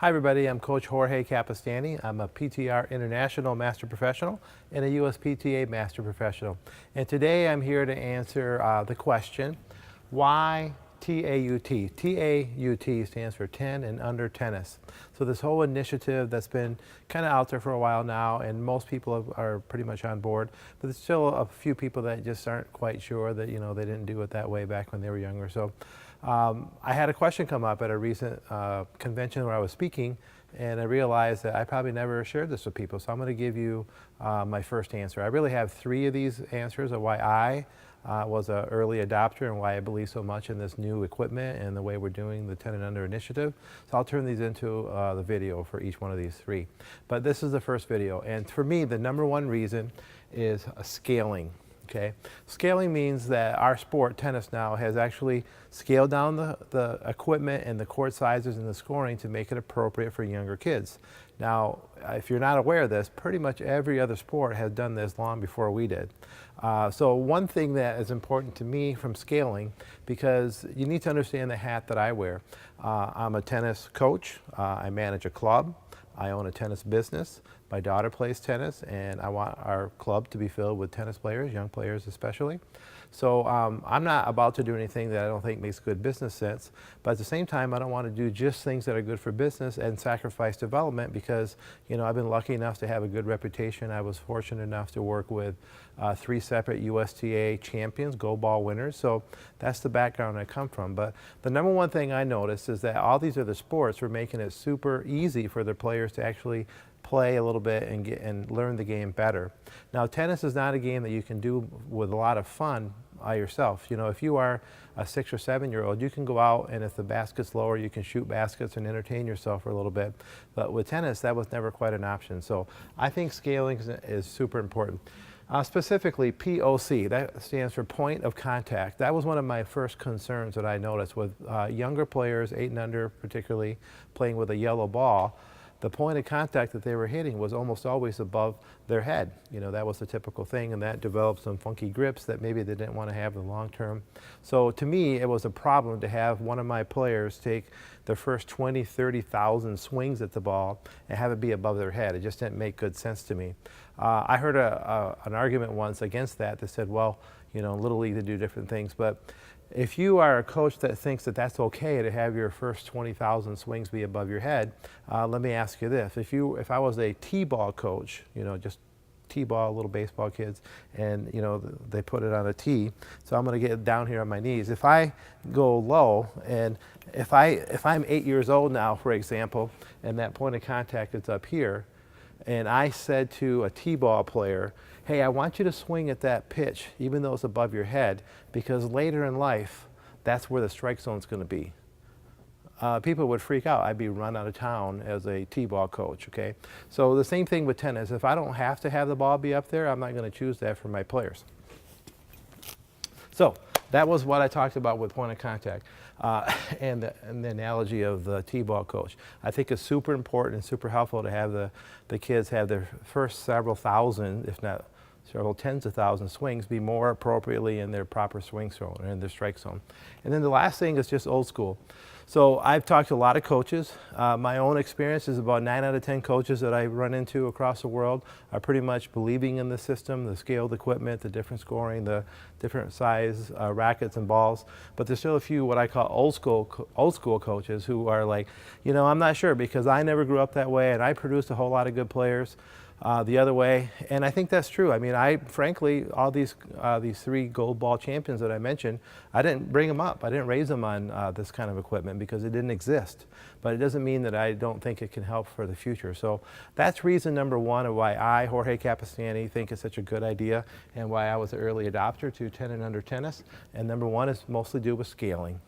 Hi everybody, I'm Coach Jorge Capestany. I'm a PTR International Master Professional and a USPTA Master Professional. And today I'm here to answer the question, why T.A.U.T? T.A.U.T stands for 10 and under tennis. So this whole initiative that's been kind of out there for a while now, and most people are pretty much on board, but there's still a few people that just aren't quite sure that, they didn't do it that way back when they were younger. So I had a question come up at a recent convention where I was speaking, and I realized that I probably never shared this with people. So I'm going to give you my first answer. I really have three of these answers of why I was an early adopter and why I believe so much in this new equipment and the way we're doing the 10 and under initiative. So I'll turn these into the video for each one of these three. But this is the first video, and for me the number one reason is scaling. Okay, scaling means that our sport, tennis now, has actually scaled down the equipment and the court sizes and the scoring to make it appropriate for younger kids. Now, if you're not aware of this, pretty much every other sport has done this long before we did. So one thing that is important to me from scaling, because you need to understand the hat that I wear. I'm a tennis coach, I manage a club, I own a tennis business. My daughter plays tennis, and I want our club to be filled with tennis players, young players especially. So I'm not about to do anything that I don't think makes good business sense, but at the same time I don't want to do just things that are good for business and sacrifice development, because I've been lucky enough to have a good reputation. I was fortunate enough to work with 3 separate USTA champions, gold ball winners, so that's the background I come from. But the number one thing I noticed is that all these other sports were making it super easy for their players to actually play a little bit and learn the game better. Now, tennis is not a game that you can do with a lot of fun by yourself. If you are a 6 or 7-year-old, you can go out, and if the basket's lower, you can shoot baskets and entertain yourself for a little bit. But with tennis, that was never quite an option. So I think scaling is super important. Specifically, POC, that stands for point of contact. That was one of my first concerns that I noticed with younger players, 8 and under particularly, playing with a yellow ball. The point of contact that they were hitting was almost always above their head. That was the typical thing, and that developed some funky grips that maybe they didn't want to have in the long term. So to me, it was a problem to have one of my players take their first 20, 30,000 swings at the ball and have it be above their head. It just didn't make good sense to me. I heard an argument once against that said, well, Little League, they do different things, but if you are a coach that thinks that that's okay to have your first 20,000 swings be above your head, let me ask you this. If I was a T-ball coach, just T-ball, little baseball kids, and they put it on a tee, so I'm going to get down here on my knees. If I go low, and if I'm 8 years old now, for example, and that point of contact is up here, and I said to a T-ball player, hey, I want you to swing at that pitch, even though it's above your head, because later in life, that's where the strike zone's going to be. People would freak out. I'd be run out of town as a T-ball coach, okay? So the same thing with tennis. If I don't have to have the ball be up there, I'm not going to choose that for my players. So that was what I talked about with point of contact and the analogy of the T-ball coach. I think it's super important and super helpful to have the kids have their first several thousand, if not several tens of thousands swings be more appropriately in their proper swing zone or in their strike zone. And then the last thing is just old school. So I've talked to a lot of coaches. My own experience is about 9 out of 10 coaches that I run into across the world are pretty much believing in the system, the scaled equipment, the different scoring, the different size rackets and balls. But there's still a few what I call old school coaches who are like, I'm not sure, because I never grew up that way and I produced a whole lot of good players the other way, and I think that's true. I mean, frankly, all these 3 gold ball champions that I mentioned, I didn't bring them up. I didn't raise them on this kind of equipment because it didn't exist. But it doesn't mean that I don't think it can help for the future. So that's reason number one of why I, Jorge Capestany, think it's such a good idea and why I was an early adopter to 10 and under tennis. And number one is mostly due with scaling.